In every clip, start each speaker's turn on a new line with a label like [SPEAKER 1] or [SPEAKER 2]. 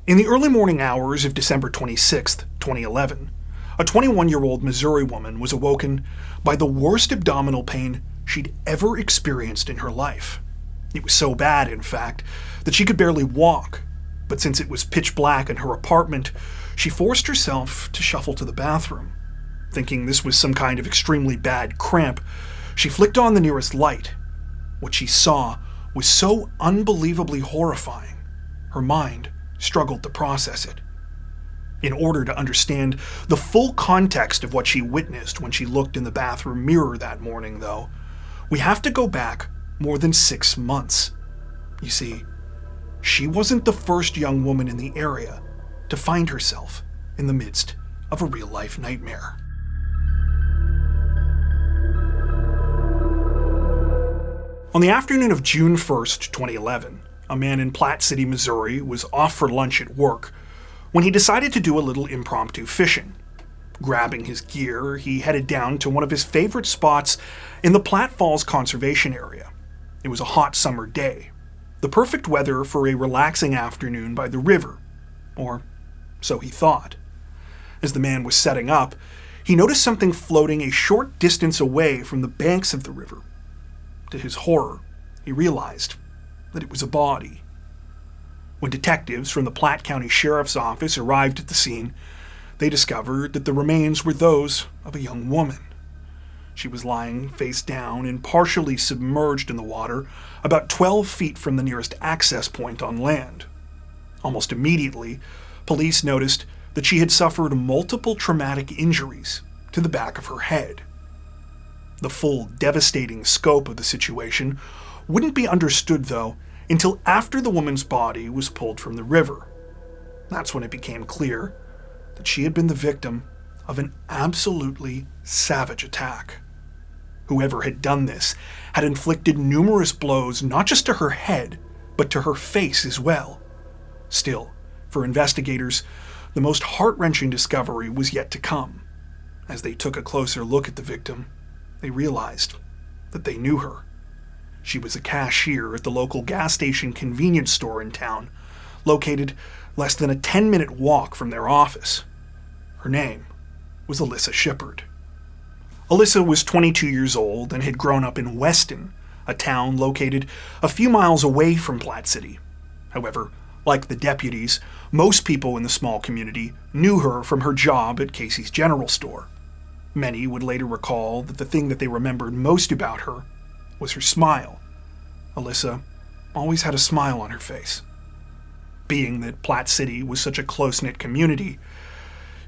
[SPEAKER 1] In the early morning hours of December 26, 2011, a 21-year-old Missouri woman was awoken by the worst abdominal pain she'd ever experienced in her life. It was so bad, in fact, that she could barely walk, but since it was pitch black in her apartment, she forced herself to shuffle to the bathroom. Thinking this was some kind of extremely bad cramp, she flicked on the nearest light. What she saw was so unbelievably horrifying, her mind struggled to process it. In order to understand the full context of what she witnessed when she looked in the bathroom mirror that morning, though, we have to go back more than 6 months. You see, she wasn't the first young woman in the area to find herself in the midst of a real-life nightmare. On the afternoon of June 1st, 2011, a man in Platte City, Missouri was off for lunch at work when he decided to do a little impromptu fishing. Grabbing his gear, he headed down to one of his favorite spots in the Platte Falls Conservation Area. It was a hot summer day, the perfect weather for a relaxing afternoon by the river, or so he thought. As the man was setting up, he noticed something floating a short distance away from the banks of the river. To his horror, he realized that it was a body. When detectives from the Platte County Sheriff's Office arrived at the scene, they discovered that the remains were those of a young woman. She was lying face down and partially submerged in the water, about 12 feet from the nearest access point on land. Almost immediately, police noticed that she had suffered multiple traumatic injuries to the back of her head. The full devastating scope of the situation wouldn't be understood, though, until after the woman's body was pulled from the river. That's when it became clear that she had been the victim of an absolutely savage attack. Whoever had done this had inflicted numerous blows not just to her head, but to her face as well. Still, for investigators, the most heart-wrenching discovery was yet to come. As they took a closer look at the victim, they realized that they knew her. She was a cashier at the local gas station convenience store in town, located less than a 10-minute walk from their office. Her name was Alissa Shippert. Alissa was 22 years old and had grown up in Weston, a town located a few miles away from Platte City. However, like the deputies, most people in the small community knew her from her job at Casey's General Store. Many would later recall that the thing that they remembered most about her was her smile. Alissa always had a smile on her face. Being that Platte City was such a close-knit community,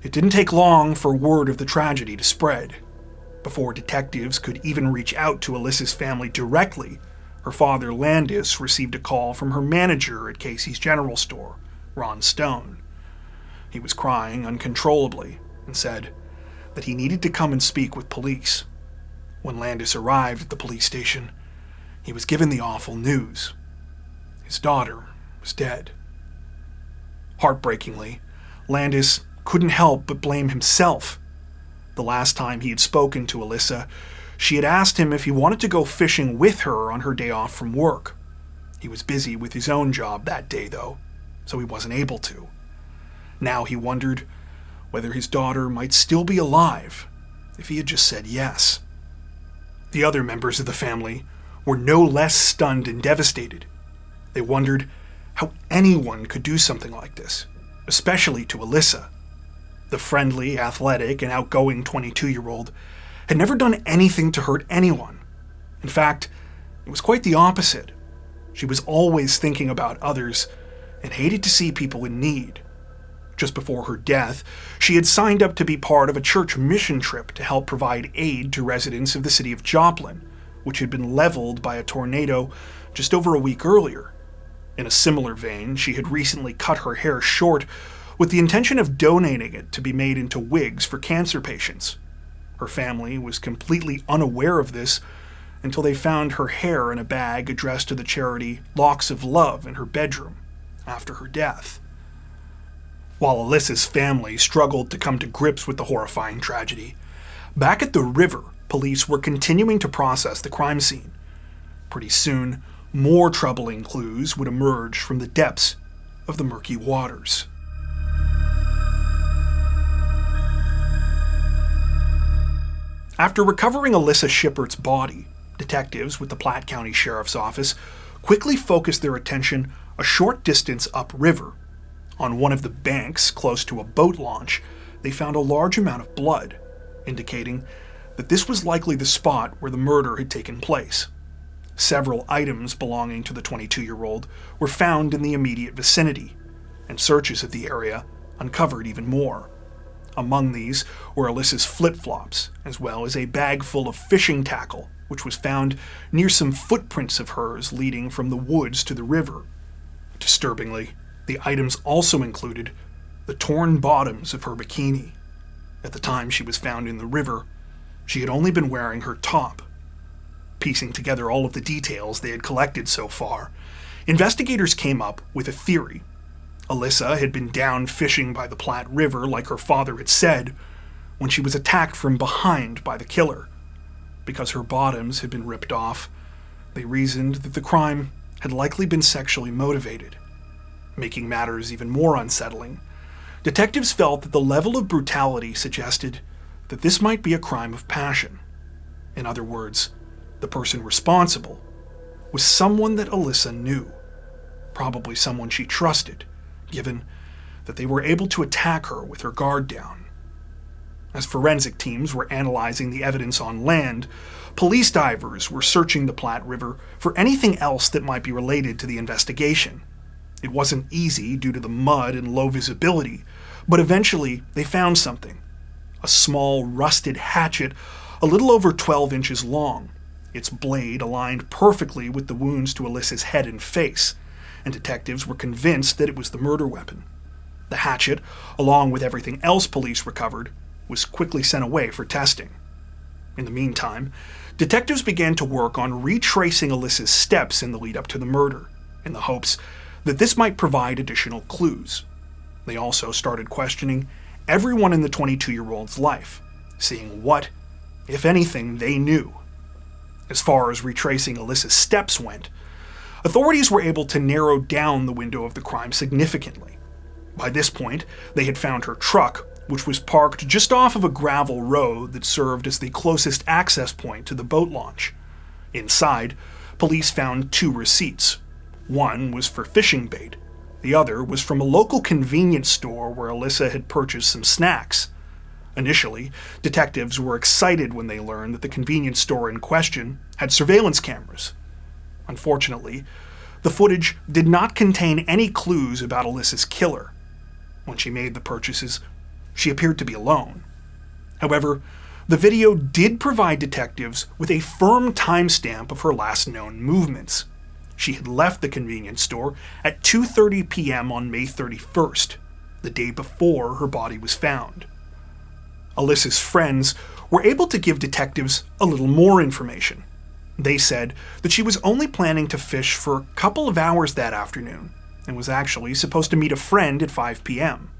[SPEAKER 1] it didn't take long for word of the tragedy to spread. Before detectives could even reach out to Alissa's family directly, her father Landis received a call from her manager at Casey's General Store, Ron Stone. He was crying uncontrollably and said that he needed to come and speak with police. When Landis arrived at the police station, he was given the awful news. His daughter was dead. Heartbreakingly, Landis couldn't help but blame himself. The last time he had spoken to Alissa, she had asked him if he wanted to go fishing with her on her day off from work. He was busy with his own job that day, though, so he wasn't able to. Now he wondered whether his daughter might still be alive if he had just said yes. The other members of the family were no less stunned and devastated. They wondered how anyone could do something like this, especially to Alissa. The friendly, athletic, and outgoing 22-year-old had never done anything to hurt anyone. In fact, it was quite the opposite. She was always thinking about others and hated to see people in need. Just before her death, she had signed up to be part of a church mission trip to help provide aid to residents of the city of Joplin, which had been leveled by a tornado just over a week earlier. In a similar vein, she had recently cut her hair short with the intention of donating it to be made into wigs for cancer patients. Her family was completely unaware of this until they found her hair in a bag addressed to the charity Locks of Love in her bedroom after her death. While Alissa's family struggled to come to grips with the horrifying tragedy, back at the river, police were continuing to process the crime scene. Pretty soon, more troubling clues would emerge from the depths of the murky waters. After recovering Alissa Shippert's body, detectives with the Platte County Sheriff's Office quickly focused their attention a short distance upriver. On one of the banks close to a boat launch, they found a large amount of blood, indicating that this was likely the spot where the murder had taken place. Several items belonging to the 22-year-old were found in the immediate vicinity, and searches of the area uncovered even more. Among these were Alissa's flip-flops, as well as a bag full of fishing tackle, which was found near some footprints of hers leading from the woods to the river. Disturbingly, the items also included the torn bottoms of her bikini. At the time she was found in the river, she had only been wearing her top. Piecing together all of the details they had collected so far, investigators came up with a theory. Alissa had been down fishing by the Platte River, like her father had said, when she was attacked from behind by the killer. Because her bottoms had been ripped off, they reasoned that the crime had likely been sexually motivated. Making matters even more unsettling, detectives felt that the level of brutality suggested that this might be a crime of passion. In other words, the person responsible was someone that Alissa knew, probably someone she trusted, given that they were able to attack her with her guard down. As forensic teams were analyzing the evidence on land, police divers were searching the Platte River for anything else that might be related to the investigation. It wasn't easy due to the mud and low visibility, but eventually they found something. A small, rusted hatchet a little over 12 inches long. Its blade aligned perfectly with the wounds to Alissa's head and face, and detectives were convinced that it was the murder weapon. The hatchet, along with everything else police recovered, was quickly sent away for testing. In the meantime, detectives began to work on retracing Alissa's steps in the lead up to the murder, in the hopes that this might provide additional clues. They also started questioning everyone in the 22-year-old's life, seeing what, if anything, they knew. As far as retracing Alissa's steps went, authorities were able to narrow down the window of the crime significantly. By this point, they had found her truck, which was parked just off of a gravel road that served as the closest access point to the boat launch. Inside, police found 2 receipts. One was for fishing bait. The other was from a local convenience store where Alissa had purchased some snacks. Initially, detectives were excited when they learned that the convenience store in question had surveillance cameras. Unfortunately, the footage did not contain any clues about Alissa's killer. When she made the purchases, she appeared to be alone. However, the video did provide detectives with a firm timestamp of her last known movements. She had left the convenience store at 2:30 p.m. on May 31st, the day before her body was found. Alissa's friends were able to give detectives a little more information. They said that she was only planning to fish for a couple of hours that afternoon and was actually supposed to meet a friend at 5 p.m.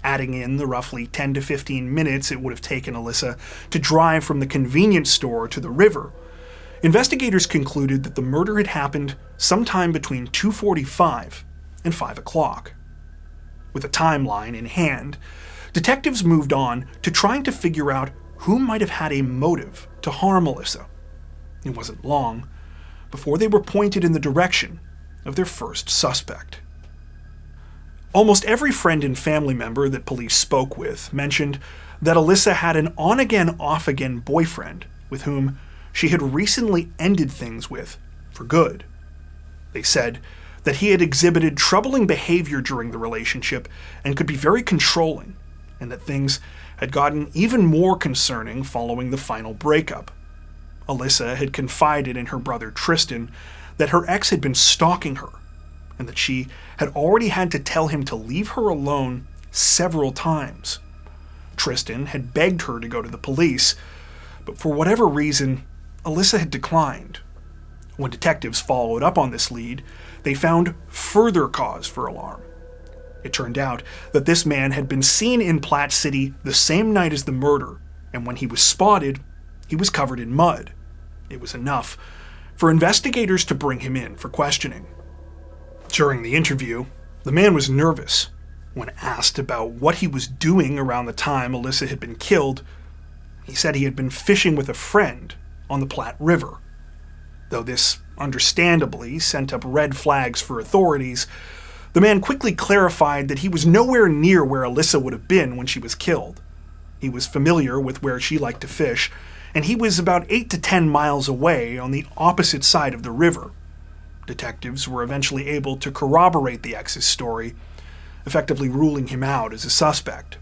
[SPEAKER 1] Adding in the roughly 10 to 15 minutes it would have taken Alissa to drive from the convenience store to the river, investigators concluded that the murder had happened sometime between 2:45 and 5 o'clock. With a timeline in hand, detectives moved on to trying to figure out who might have had a motive to harm Alissa. It wasn't long before they were pointed in the direction of their first suspect. Almost every friend and family member that police spoke with mentioned that Alissa had an on-again, off-again boyfriend with whom she had recently ended things with for good. They said that he had exhibited troubling behavior during the relationship and could be very controlling, and that things had gotten even more concerning following the final breakup. Alissa had confided in her brother Tristan that her ex had been stalking her, and that she had already had to tell him to leave her alone several times. Tristan had begged her to go to the police, but for whatever reason, Alissa had declined. When detectives followed up on this lead, they found further cause for alarm. It turned out that this man had been seen in Platte City the same night as the murder, and when he was spotted, he was covered in mud. It was enough for investigators to bring him in for questioning. During the interview, The man was nervous. When asked about what he was doing around the time Alissa had been killed, he said he had been fishing with a friend on the Platte River. Though this understandably sent up red flags for authorities, the man quickly clarified that he was nowhere near where Alissa would have been when she was killed. He was familiar with where she liked to fish, and he was about 8 to 10 miles away on the opposite side of the river. Detectives were eventually able to corroborate the ex's story, effectively ruling him out as a suspect.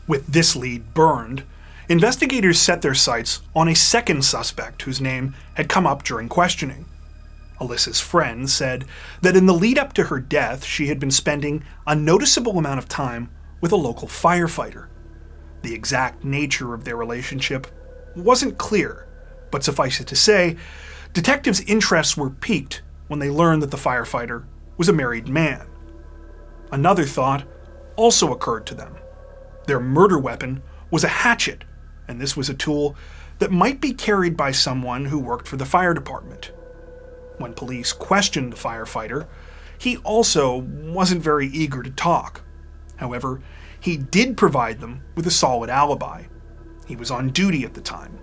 [SPEAKER 1] With this lead burned, investigators set their sights on a second suspect whose name had come up during questioning. Alissa's friend said that in the lead up to her death, she had been spending a noticeable amount of time with a local firefighter. The exact nature of their relationship wasn't clear, but suffice it to say, detectives' interests were piqued when they learned that the firefighter was a married man. Another thought also occurred to them. Their murder weapon was a hatchet, and this was a tool that might be carried by someone who worked for the fire department. When police questioned the firefighter, he also wasn't very eager to talk. However, he did provide them with a solid alibi. He was on duty at the time.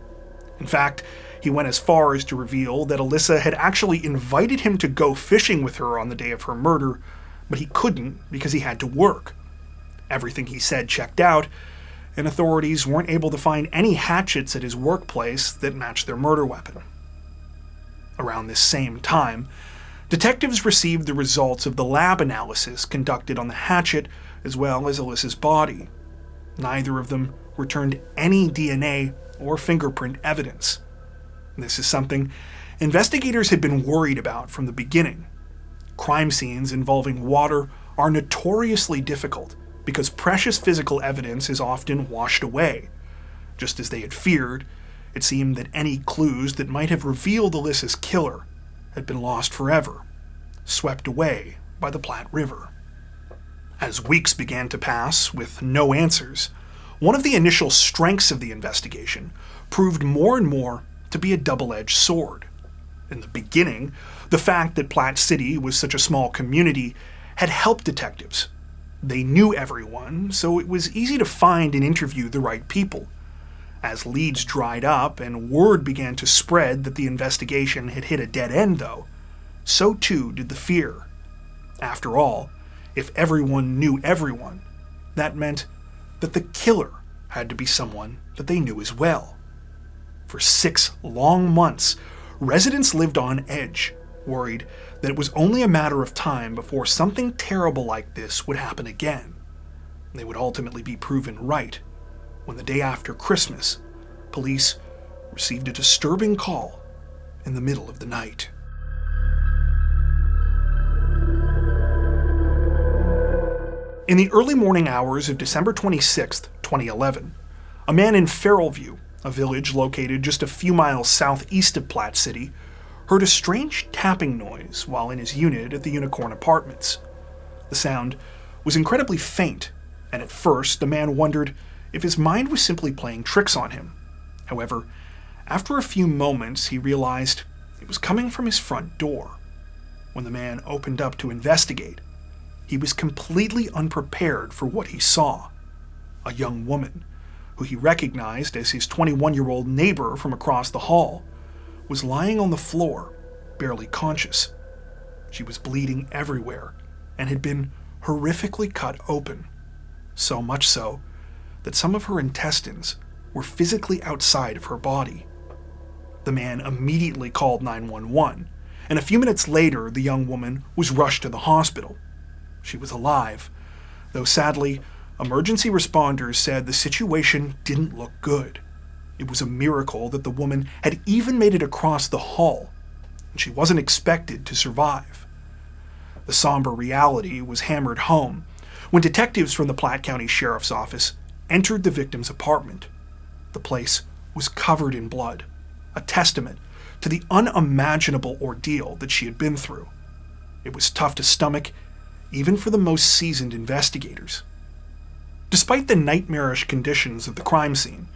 [SPEAKER 1] In fact, he went as far as to reveal that Alissa had actually invited him to go fishing with her on the day of her murder, but he couldn't because he had to work. Everything he said checked out, and authorities weren't able to find any hatchets at his workplace that matched their murder weapon. Around this same time, detectives received the results of the lab analysis conducted on the hatchet as well as Alissa's body. Neither of them returned any DNA or fingerprint evidence. This is something investigators had been worried about from the beginning. Crime scenes involving water are notoriously difficult because precious physical evidence is often washed away. Just as they had feared, it seemed that any clues that might have revealed Alissa's killer had been lost forever, swept away by the Platte River. As weeks began to pass with no answers, one of the initial strengths of the investigation proved more and more to be a double-edged sword. In the beginning, the fact that Platte City was such a small community had helped detectives. They knew everyone, so it was easy to find and interview the right people. As leads dried up and word began to spread that the investigation had hit a dead end, though, so too did the fear. After all, if everyone knew everyone, that meant that the killer had to be someone that they knew as well. For 6 long months, residents lived on edge, worried that it was only a matter of time before something terrible like this would happen again. They would ultimately be proven right when the day after Christmas, police received a disturbing call in the middle of the night. In the early morning hours of December 26, 2011, a man in Farrellview, a village located just a few miles southeast of Platte City, heard a strange tapping noise while in his unit at the Unicorn Apartments. The sound was incredibly faint, and at first the man wondered if his mind was simply playing tricks on him. However, after a few moments he realized it was coming from his front door. When the man opened up to investigate, he was completely unprepared for what he saw. A young woman, who he recognized as his 21-year-old neighbor from across the hall, was lying on the floor, barely conscious. She was bleeding everywhere and had been horrifically cut open, so much so that some of her intestines were physically outside of her body. The man immediately called 911, and a few minutes later the young woman was rushed to the hospital. She was alive, though sadly, emergency responders said the situation didn't look good. It was a miracle that the woman had even made it across the hall, and she wasn't expected to survive. The somber reality was hammered home when detectives from the Platte County Sheriff's Office entered the victim's apartment. The place was covered in blood, a testament to the unimaginable ordeal that she had been through. It was tough to stomach, even for the most seasoned investigators. Despite the nightmarish conditions of the crime scene,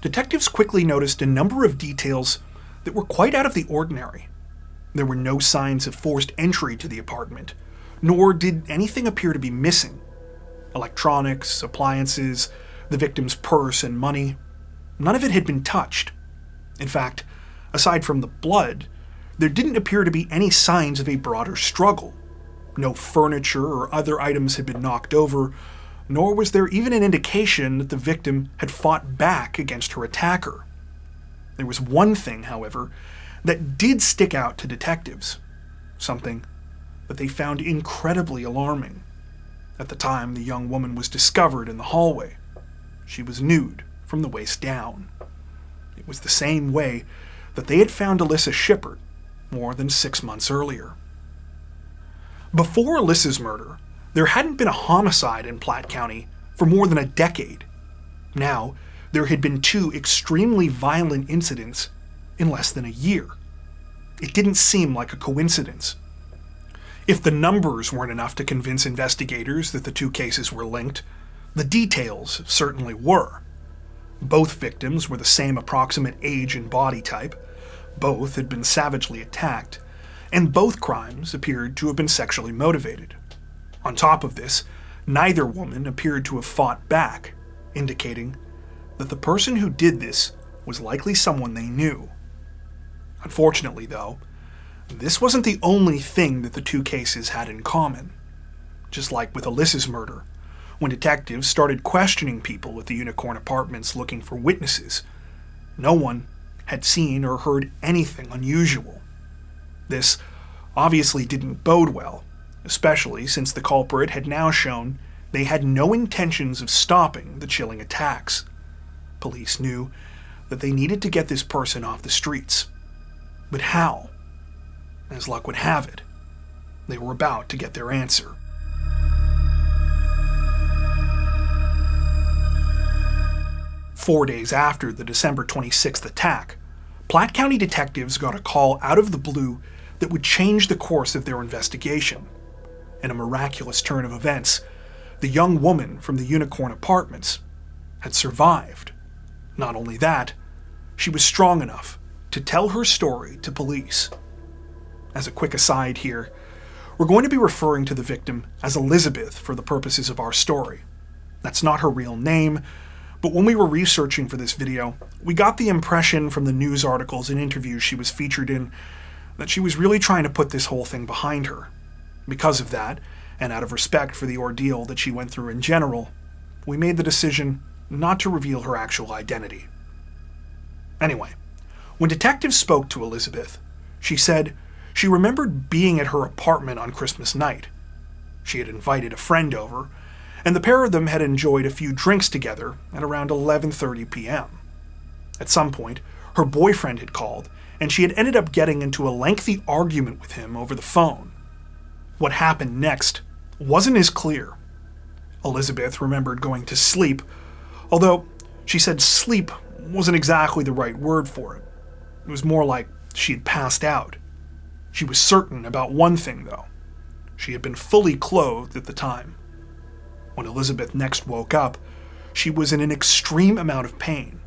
[SPEAKER 1] detectives quickly noticed a number of details that were quite out of the ordinary. There were no signs of forced entry to the apartment, nor did anything appear to be missing. Electronics, appliances, the victim's purse and money, none of it had been touched. In fact, aside from the blood, there didn't appear to be any signs of a broader struggle. No furniture or other items had been knocked over, nor was there even an indication that the victim had fought back against her attacker. There was one thing, however, that did stick out to detectives, something that they found incredibly alarming. At the time the young woman was discovered in the hallway, she was nude from the waist down. It was the same way that they had found Alissa Shippert more than 6 months earlier. Before Alissa's murder, there hadn't been a homicide in Platte County for more than a decade. Now, there had been 2 extremely violent incidents in less than a year. It didn't seem like a coincidence. If the numbers weren't enough to convince investigators that the 2 cases were linked, the details certainly were. Both victims were the same approximate age and body type, both had been savagely attacked, and both crimes appeared to have been sexually motivated. On top of this, neither woman appeared to have fought back, indicating that the person who did this was likely someone they knew. Unfortunately, though, this wasn't the only thing that the 2 cases had in common. Just like with Alissa's murder, when detectives started questioning people at the Unicorn Apartments looking for witnesses, no one had seen or heard anything unusual. This obviously didn't bode well, especially since the culprit had now shown they had no intentions of stopping the chilling attacks. Police knew that they needed to get this person off the streets. But how? As luck would have it, they were about to get their answer. Four days after the December 26th attack, Platte County detectives got a call out of the blue that would change the course of their investigation. In a miraculous turn of events, the young woman from the Unicorn Apartments had survived. Not only that, she was strong enough to tell her story to police. As a quick aside here, we're going to be referring to the victim as Elizabeth for the purposes of our story. That's not her real name, but when we were researching for this video, we got the impression from the news articles and interviews she was featured in that she was really trying to put this whole thing behind her. Because of that, and out of respect for the ordeal that she went through in general, we made the decision not to reveal her actual identity. Anyway, when detectives spoke to Elizabeth, she said she remembered being at her apartment on Christmas night. She had invited a friend over, and the pair of them had enjoyed a few drinks together at around 11:30 p.m. At some point, her boyfriend had called, and she had ended up getting into a lengthy argument with him over the phone. What happened next wasn't as clear. Elizabeth remembered going to sleep, although she said sleep wasn't exactly the right word for it. It was more like she had passed out. She was certain about one thing, though. She had been fully clothed at the time. When Elizabeth next woke up, she was in an extreme amount of pain.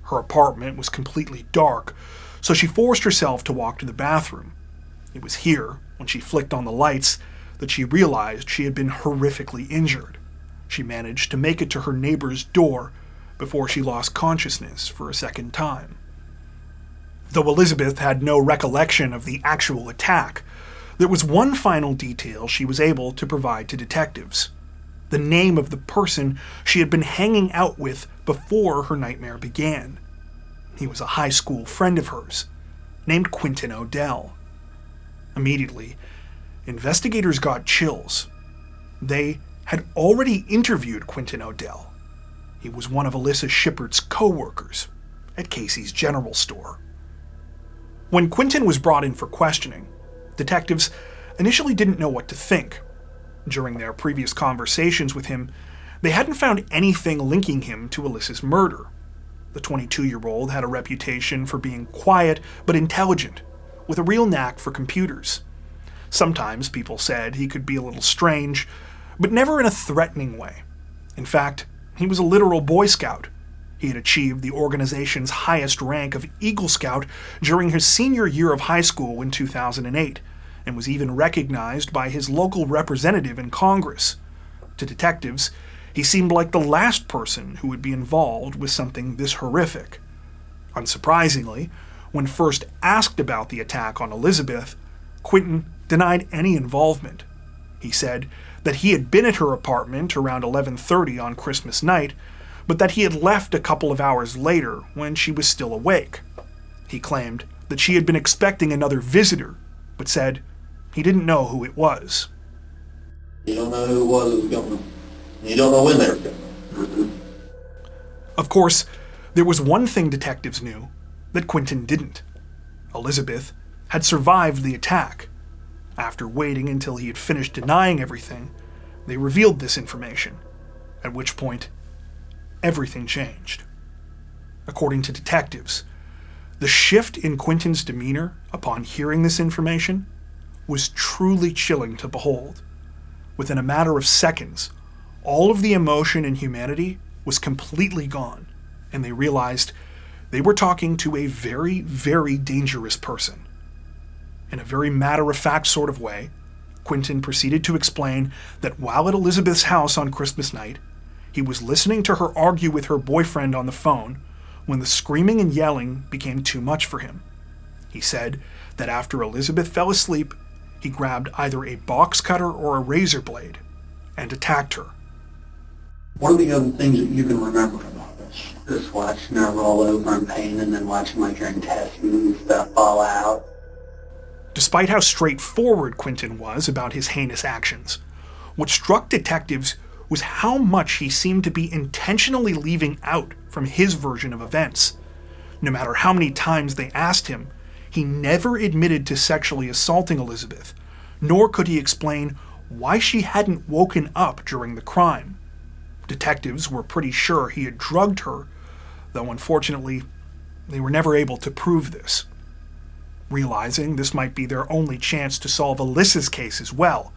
[SPEAKER 1] Her apartment was completely dark, so she forced herself to walk to the bathroom. It was here, when she flicked on the lights, that she realized she had been horrifically injured. She managed to make it to her neighbor's door before she lost consciousness for a second time. Though Elizabeth had no recollection of the actual attack, there was one final detail she was able to provide to detectives: the name of the person she had been hanging out with before her nightmare began. He was a high school friend of hers, named Quentin Odell. Immediately, investigators got chills. They had already interviewed Quentin Odell. He was one of Alissa Shippert's co-workers at Casey's General Store. When Quentin was brought in for questioning, detectives initially didn't know what to think. During their previous conversations with him, they hadn't found anything linking him to Alissa's murder. The 22-year-old had a reputation for being quiet but intelligent, with a real knack for computers. Sometimes people said he could be a little strange, but never in a threatening way. In fact, he was a literal Boy Scout. He had achieved the organization's highest rank of Eagle Scout during his senior year of high school in 2008, and was even recognized by his local representative in Congress. To detectives, he seemed like the last person who would be involved with something this horrific. Unsurprisingly, when first asked about the attack on Elizabeth, Quentin denied any involvement. He said that he had been at her apartment around 11:30 on Christmas night, but that he had left a couple of hours later when she was still awake. He claimed that she had been expecting another visitor, but said he didn't know who it was.
[SPEAKER 2] You don't know who it was that was coming. You don't know when they were coming.
[SPEAKER 1] Of course, there was one thing detectives knew that Quentin didn't. Elizabeth had survived the attack. After waiting until he had finished denying everything, they revealed this information, at which point everything changed. According to detectives, the shift in Quentin's demeanor upon hearing this information was truly chilling to behold. Within a matter of seconds, all of the emotion and humanity was completely gone, and they realized they were talking to a very, very dangerous person. In a very matter-of-fact sort of way, Quentin proceeded to explain that while at Elizabeth's house on Christmas night, he was listening to her argue with her boyfriend on the phone when the screaming and yelling became too much for him. He said that after Elizabeth fell asleep, he grabbed either a box cutter or a razor blade and attacked her.
[SPEAKER 2] What are the other things that you can remember about this? Just watching her roll over in pain and then watching like her intestines and stuff fall out.
[SPEAKER 1] Despite how straightforward Quentin was about his heinous actions, what struck detectives was how much he seemed to be intentionally leaving out from his version of events. No matter how many times they asked him, he never admitted to sexually assaulting Elizabeth, nor could he explain why she hadn't woken up during the crime. Detectives were pretty sure he had drugged her, though unfortunately, they were never able to prove this. Realizing this might be their only chance to solve Alissa's case as well,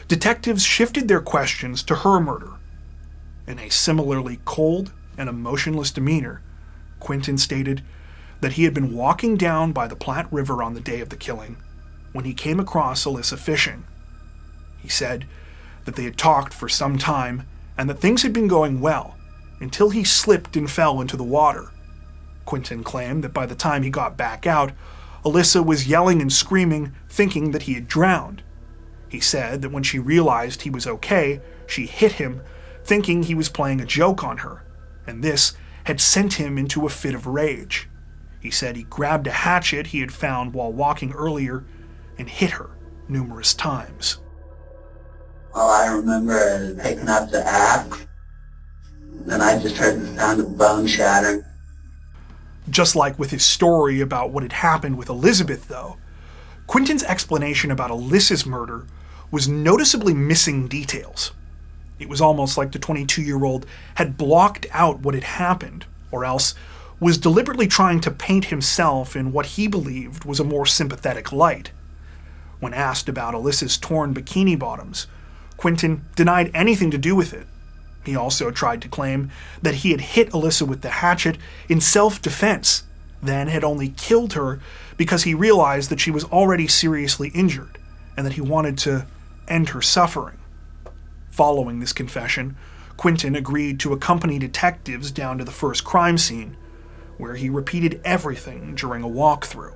[SPEAKER 1] detectives shifted their questions to her murder. In a similarly cold and emotionless demeanor, Quentin stated that he had been walking down by the Platte River on the day of the killing when he came across Alissa fishing. He said that they had talked for some time and that things had been going well until he slipped and fell into the water. Quentin claimed that by the time he got back out, Alissa was yelling and screaming, thinking that he had drowned. He said that when she realized he was okay, she hit him, thinking he was playing a joke on her, and this had sent him into a fit of rage. He said he grabbed a hatchet he had found while walking earlier and hit her numerous times.
[SPEAKER 2] Well, I remember picking up the axe, and I just heard the sound of bone shattering.
[SPEAKER 1] Just like with his story about what had happened with Elizabeth, though, Quentin's explanation about Alissa's murder was noticeably missing details. It was almost like the 22-year-old had blocked out what had happened, or else was deliberately trying to paint himself in what he believed was a more sympathetic light. When asked about Alissa's torn bikini bottoms, Quentin denied anything to do with it. He also tried to claim that he had hit Alissa with the hatchet in self-defense, then had only killed her because he realized that she was already seriously injured and that he wanted to end her suffering. Following this confession, Quentin agreed to accompany detectives down to the first crime scene, where he repeated everything during a walkthrough.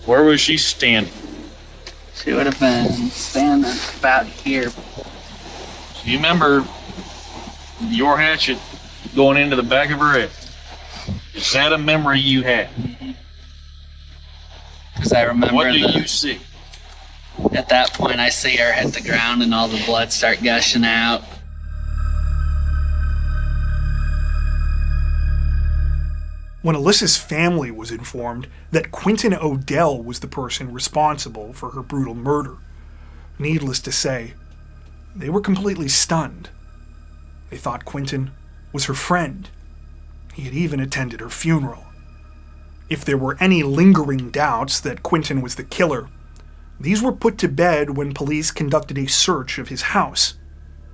[SPEAKER 3] Where was she standing?
[SPEAKER 4] She would have been standing about here.
[SPEAKER 3] Do you remember your hatchet going into the back of her head? Is that a memory you have?
[SPEAKER 4] Because I remember
[SPEAKER 3] What do you see?
[SPEAKER 4] At that point I see her hit the ground and all the blood start gushing out.
[SPEAKER 1] When Alissa's family was informed that Quentin Odell was the person responsible for her brutal murder, needless to say, they were completely stunned. They thought Quentin was her friend. He had even attended her funeral. If there were any lingering doubts that Quentin was the killer, these were put to bed when police conducted a search of his house.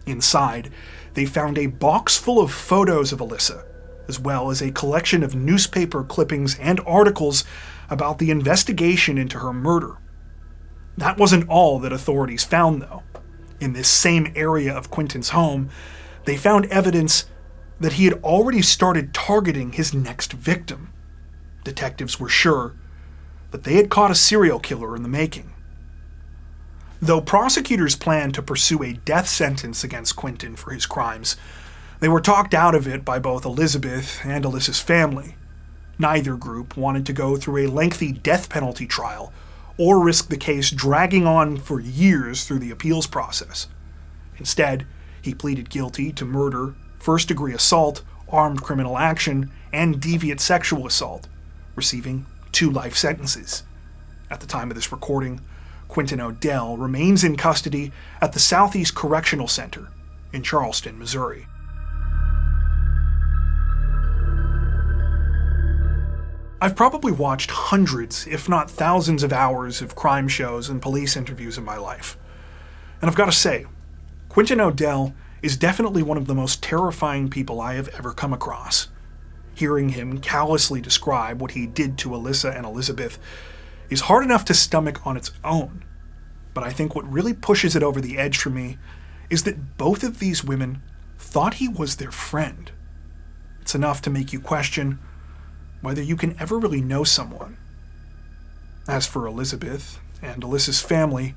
[SPEAKER 1] Inside, they found a box full of photos of Alissa, as well as a collection of newspaper clippings and articles about the investigation into her murder. That wasn't all that authorities found, though. In this same area of Quentin's home, they found evidence that he had already started targeting his next victim. Detectives were sure that they had caught a serial killer in the making. Though prosecutors planned to pursue a death sentence against Quentin for his crimes, they were talked out of it by both Elizabeth and Alissa's family. Neither group wanted to go through a lengthy death penalty trial or risk the case dragging on for years through the appeals process. Instead, he pleaded guilty to murder, first-degree assault, armed criminal action, and deviant sexual assault, receiving 2 life sentences. At the time of this recording, Quentin O'Dell remains in custody at the Southeast Correctional Center in Charleston, Missouri. I've probably watched hundreds, if not thousands of hours of crime shows and police interviews in my life. And I've got to say, Quentin O'Dell is definitely one of the most terrifying people I have ever come across. Hearing him callously describe what he did to Alissa and Elizabeth is hard enough to stomach on its own. But I think what really pushes it over the edge for me is that both of these women thought he was their friend. It's enough to make you question whether you can ever really know someone. As for Elizabeth and Alissa's family,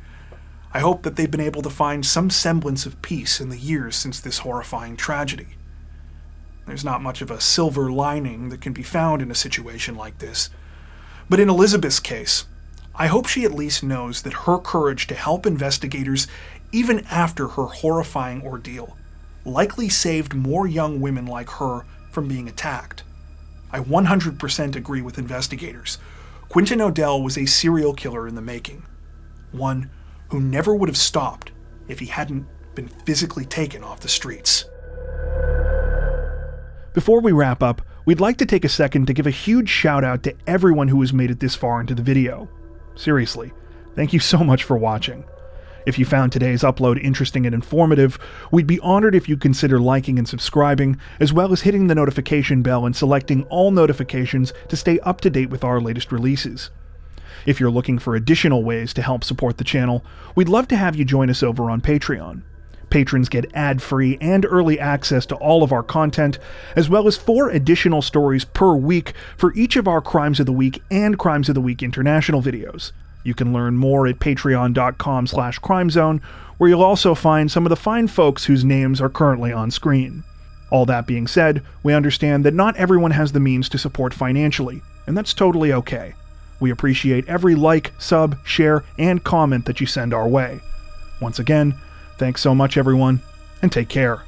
[SPEAKER 1] I hope that they've been able to find some semblance of peace in the years since this horrifying tragedy. There's not much of a silver lining that can be found in a situation like this, but in Elizabeth's case, I hope she at least knows that her courage to help investigators even after her horrifying ordeal likely saved more young women like her from being attacked. I 100% agree with investigators. Quentin O'Dell was a serial killer in the making. One who never would have stopped if he hadn't been physically taken off the streets. Before we wrap up, we'd like to take a second to give a huge shout out to everyone who has made it this far into the video. Seriously, thank you so much for watching. If you found today's upload interesting and informative, we'd be honored if you'd consider liking and subscribing, as well as hitting the notification bell and selecting all notifications to stay up to date with our latest releases. If you're looking for additional ways to help support the channel, we'd love to have you join us over on Patreon. Patrons get ad-free and early access to all of our content, as well as 4 additional stories per week for each of our Crimes of the Week and Crimes of the Week International videos. You can learn more at patreon.com/crimezone, where you'll also find some of the fine folks whose names are currently on screen. All that being said, we understand that not everyone has the means to support financially, and that's totally okay. We appreciate every like, sub, share, and comment that you send our way. Once again, thanks so much everyone, and take care.